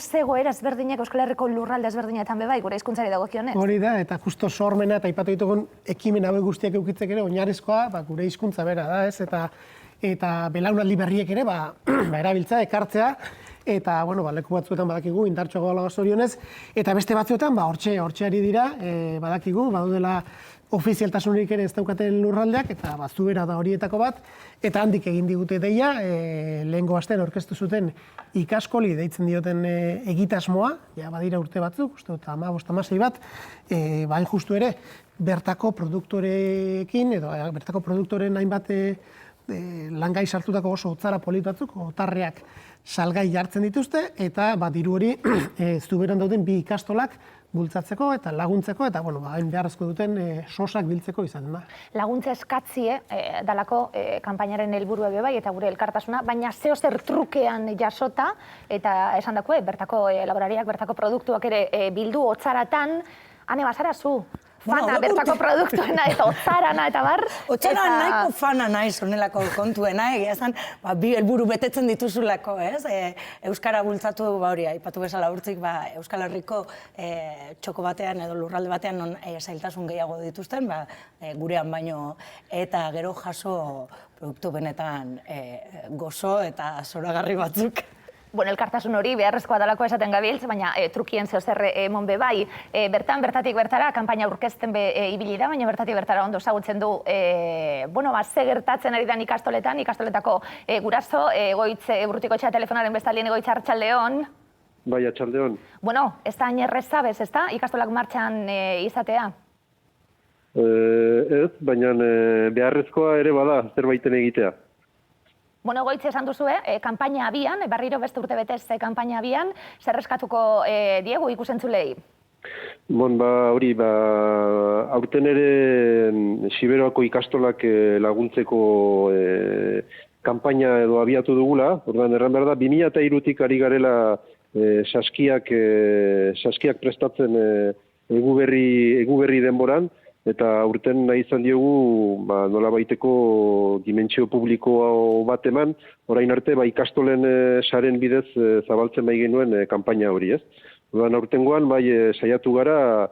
Zegoera ezberdinak Euskal Herriko lurralde ezberdinetan bebai, gure hizkuntzari dagokionez. Hori da, eta justo sormena eta aipatu ditugun ekimen hauek guztiak eukitzek ere oinarrizkoa gure hizkuntza bera da, ez? Eta belaunaldi berriek ere erabiltza, ekartzea, eta leku batzuetan badakigu indartsuago dela zorionez, eta beste batzuetan hortxe ari dira, badakigu, badudela ofizialtasunik ere ez daukaten lurraldeak, eta zubera da horietako bat, eta handik egin digute deia, lehengo astean aurkeztu zuten ikaskoli deitzen dioten egitasmoa, badira urte batzuk, uste dut 15-16 bat, hain justu ere, bertako produktorekin, edo bertako produktoren hainbat langai sartutako oso otzara polit batzuk, otarreak salgai jartzen dituzte, eta diru hori zuberan dauden bi ikastolak bultzatzeko eta laguntzeko, eta hain beharrezko duten sosak biltzeko izaten da. Laguntza eskatzie dalako kanpainaren helburua bai eta gure elkartasuna, baina zer trukean jasota, eta esan dako, bertako laborariak, bertako produktuak ere bildu otzaratan, hane bazara zu? Fana, bertako produktuena eta otzarana eta bar. Otzarana nahiko fana naiz honelako kontuena, egia esan, bi helburu betetzen dituzulako, ez? Euskara bultzatu hori, aipatu bezala urtzik, Euskal Herriko txoko batean edo lurralde batean non zailtasun gehiago dituzten, gurean baino, eta gero jaso produktu benetan gozo eta zoragarri batzuk. Elkartasun hori beharrezkoa dalako esaten gabiltz, baina trukien zehozer emon bebai. Bertatik bertara, kanpaina aurkezten ibili da, baina bertatik bertara ondo ezagutzen du ze gertatzen ari den ikastoletako guraso, Egoitz Urrutikoetxea telefonaren bestalien Egoitz Arratsaldeon. Bai, Arratsaldeon. Ez da hain errezabez, ez da, ikastolak martxan izatea? Ez, baina beharrezkoa ere bada, zerbaiten egitea. Egoitz esan duzue, kanpaina abian, berriro beste urte betez kanpaina abian, zer eskatuko diegu ikusentzulei? Hori, aurten ere Siberoako ikastolak laguntzeko kanpaina edo abiatu dugula, ordan erran behar da, 2003tik ari garela saskiak prestatzen egu berri denboran, eta urten nahi izan diogu nolabaiteko dimentsio publiko bat eman, orain arte ikastolen saren bidez zabaltzen bai genuen kanpaina hori, ez? Aurtengoan saiatu gara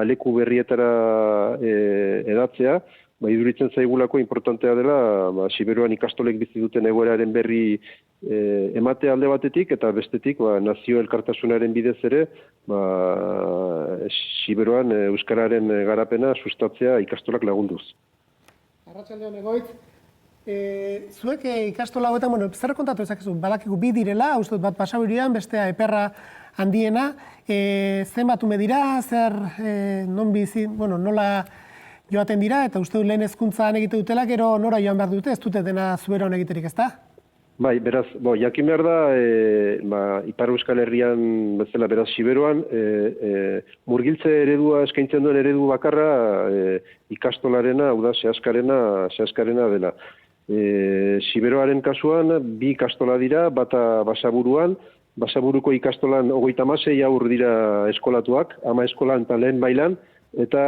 leku berrietara edatzea, iduritzen zaigulako importantea dela Siberuan ikastolek bizi duten egoeraren berri emate alde batetik, eta bestetik nazio elkartasunaren bidez ere Siberuan euskararen garapena sustatzea ikastolak lagunduz. Arratsaldeon Egoitz, zuek ikastola hauetan, zer kontatu ezakezu, badakigu bi direla, uste dut bat Basaurian, bestea Eperra handiena, zenbat ume dira, non bizi, nola joaten dira, eta uste dut lehen hezkuntzan egite dutela, gero nora joan behar dute, ez dute dena Zuberoan egiterik, ez da? Bai, beraz, jakin behar da, Ipar Euskal Herrian bezala, beraz, Siberoan, murgiltze eredua eskaintzen duen eredu bakarra ikastolarena, hau da, sehaskarena dela. Siberoaren kasuan, bi ikastola dira, bata Basaburuan, Basaburuko ikastolan 36 aur dira eskolatuak, 10 eskolan eta lehen mailan, eta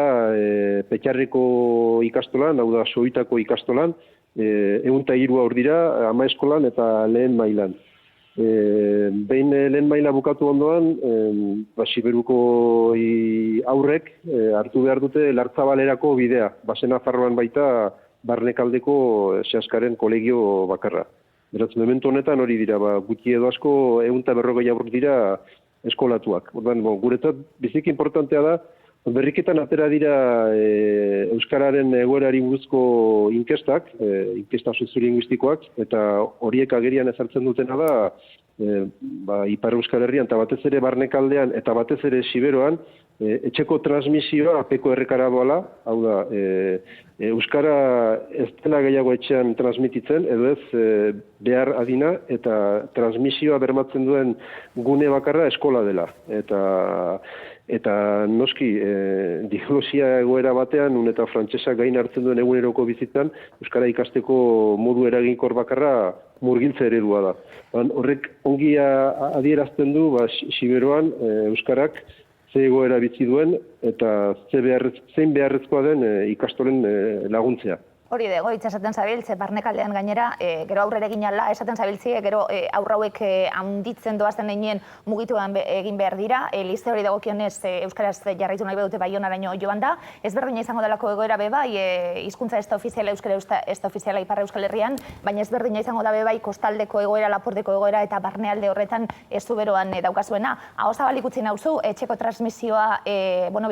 Petxarreko ikastolan, hau da, Soitako ikastolan, 103 aur dira, 10 eskolan eta lehen mailan. Behin lehen maila bukatu ondoan, Siberuko aurrek hartu behar dute Lartzabalerako bidea, Basenafarroan baita Barnekaldeko sehaskaren kolegio bakarra. Beraz, momentu honetan hori dira, gutxi edo asko 140 aur dira eskolatuak. Guretzat biziki importantea da, berriketan atera dira euskararen egoerari buruzko inkestak, inkesta soziolinguistikoak, eta horiek agerian ezartzen dutena da, Ipar Euskal Herrian, eta batez ere Barnekaldean, eta batez ere Siberoan, etxeko transmisioa apeko errekara doala, hau da, euskara ez dela gehiago etxean transmititzen, edo ez behar adina, eta transmisioa bermatzen duen gune bakarra eskola dela. Eta noski, diglosia egoera batean, eta frantsesak gain hartzen duen eguneroko bizitzan, euskara ikasteko modu eraginkor bakarra murgiltze eredua da. Horrek ongi adierazten du, Siberoan euskarak ze egoera bizi duen, eta zein beharrezkoa den ikastolen laguntzea. Hori de, goitz esaten zabiltze, barnekaldean gainera, gero aurrera egin ala, esaten zabiltzie, gero aurrauek handitzen doazten einien mugitu egin behar dira, lize hori dagokionez euskaraz jarraitu nahi bedute Baionaraino joan da, ezberdina izango delako egoera be bai, hizkuntza ez da ofiziala euskara ez da ofiziala Ipar Euskal Herrian, baina ezberdina izango da be bai kostaldeko egoera, lapordeko egoera eta barnealde horretan ez du beroan daukazuena. Aho zabalik utzi nauzu, etxeko transmisioa,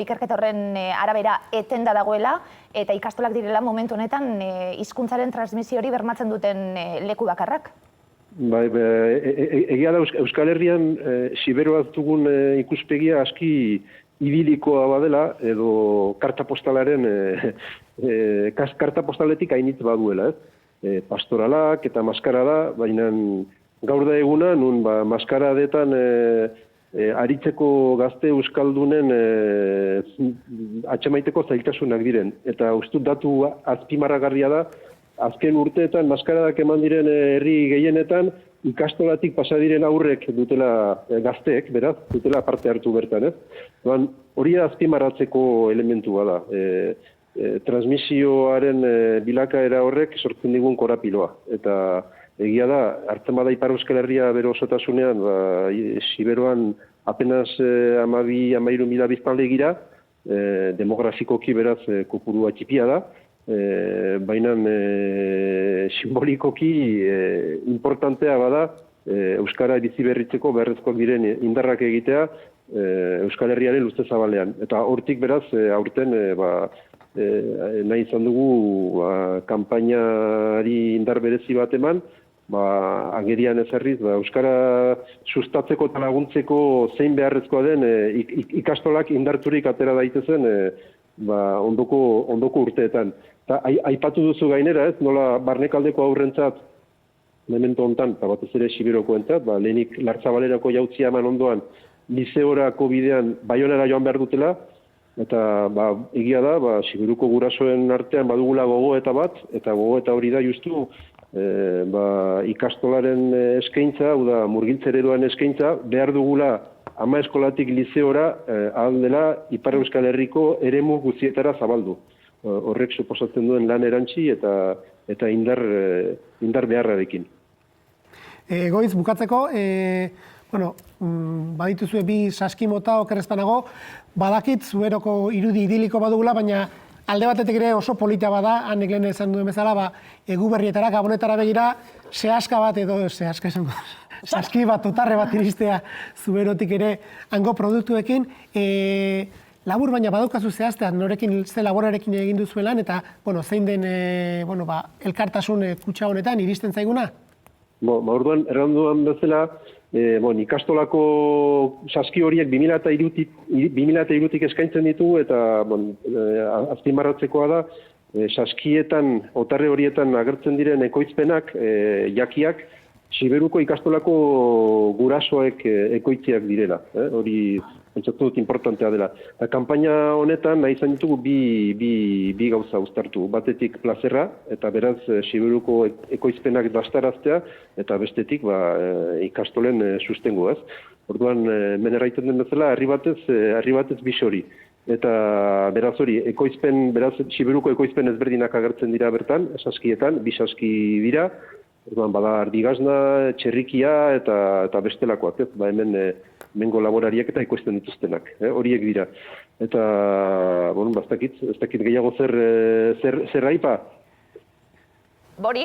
ikerketa horren arabera etenda dagoela, eta ikastolak direla momentu honetan hizkuntzaren transmisio hori bermatzen duten leku bakarrak. Bai, egia da Euskal Herrian siberoaz dugun ikuspegia aski idilikoa badela, edo karta postaletik hainitz baduela, pastoralak eta maskara da, baina gaur da eguna, nun maskaradetan aritzeko gazte euskaldunen atxemaiteko zailtasunak diren. Eta ustut datu azpimarragarria da, azken urteetan maskaradak eman diren herri gehienetan, ikastolatik pasa diren aurrek dutela gazteek, beraz, dutela parte hartu bertan, ez? Hori azpimarratzeko elementua da. Transmisioaren bilakaera horrek sortzen digun korapiloa. Eta egia da, hartzen bada Ipar Euskal Herria bere osotasunean, siberoan apenas 12.000 biztanle gira, demografikoki beraz kopurua txipia da, baina simbolikoki importantea bada euskara bizi berritzeko beharrezkoak diren indarrak egitea Euskal Herriaren luze zabalean. Eta hortik beraz, aurten nahi izan dugu kanpainari indar berezi bat eman, agerian ezarriz, euskara sustatzeko eta laguntzeko zein beharrezkoa den ikastolak indarturik atera daitezen ondoko urteetan. Aipatu duzu gainera, ez, nola barnekaldeko aurrentzat, memento hontan, eta batez ere siberokoentzat, lehenik Lartzabalerako jautzia eman ondoan, lizeorako bidean Baionara joan behar dutela, eta egia da, siberuko gurasoen artean badugula gogoeta bat, eta gogoeta hori da justu ikastolaren eskaintza, hau da murgiltze ereduan eskaintza, behar dugula ama eskolatik lizeora ahal dela Ipar Euskal Herriko eremu guztietara zabaldu. Horrek suposatzen duen lan erantzi eta indar beharrarekin. Goiz, bukatzeko, badituzue bi saskimota okerrezpanago, badakit zuberoko irudi idiliko badugula, baina alde batetik ere oso polita bada, hanek lehen esan duen bezala, eguberrietara, gabonetara begira, sehaska bat edo, saski bat, otarre bat iristea zuberotik ere hango produktuekin, labur baina badaukazu zehaztea, norekin ze laborarekin egin duzuelan, eta zein den elkartasun kutxa honetan iristen zaiguna? Orduan, erranduan bezala, ikastolako saski horiek 2003-tik eskaintzen ditugu, eta azpimarratzekoa da, saskietan, otarre horietan agertzen diren ekoizpenak, jakiak, siberuko ikastolako gurasoek ekoitziak direla. Hori pentsatu dut importantea dela. Kampaina honetan nahi izan ditugu bi gauza uztartu. Batetik plazerra, eta beraz siberuko ekoizpenak dastaraztea, eta bestetik ikastolen sustengo, ez? Orduan, hemen erraiten den bezala, herri batez bisori. Eta beraz hori, siberuko ekoizpen ezberdinak agertzen dira bertan, saskietan, bi saski dira, orduan, bada ardigazna, txerrikia eta bestelakoak, ez? Hemengo laborariak eta ekoizten dituztenak, horiek dira. Eta, ez dakit gehiago zer aipa? Bori,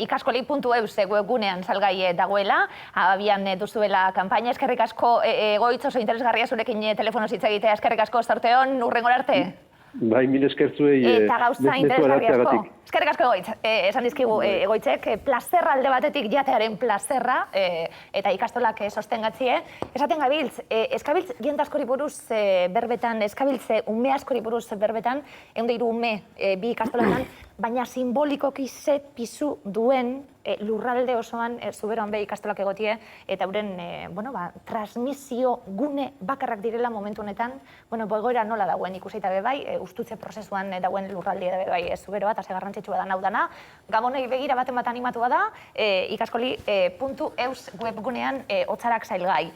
ikaskoli.eus webgunean salgai dagoela, abian duzuela kanpaina, eskerrik asko Goitz oso interesgarria zurekin telefonoz hitz egitea, eskerrik asko zorteon, urrengora arte. Bai, mil eskertzuei. Eta gauza interesgarri asko. Eskerrik asko Goitz, esan dizkigu Goitzek, plazerra alde batetik jatearen plazerra, eta ikastolak sostengatzie. Esaten gabiltz, eskabiltz jende askori buruz berbetan, eskabiltze ume askori buruz berbetan, 103 ume bi ikastolatan, baina simbolikoki ze pisu duen lurralde osoan zuberoan be ikastolak egotie, eta euren transmisio gune bakarrak direla momentu honetan, egoera nola dagoen ikusita be bai, ustutze prozesuan dagoen lurraldea be bai zuberoa, eta ze garrantzitsua da naudana. Gabonei begira baten bat animatua da, ikaskoli.eus webgunean hotzarak zailgai.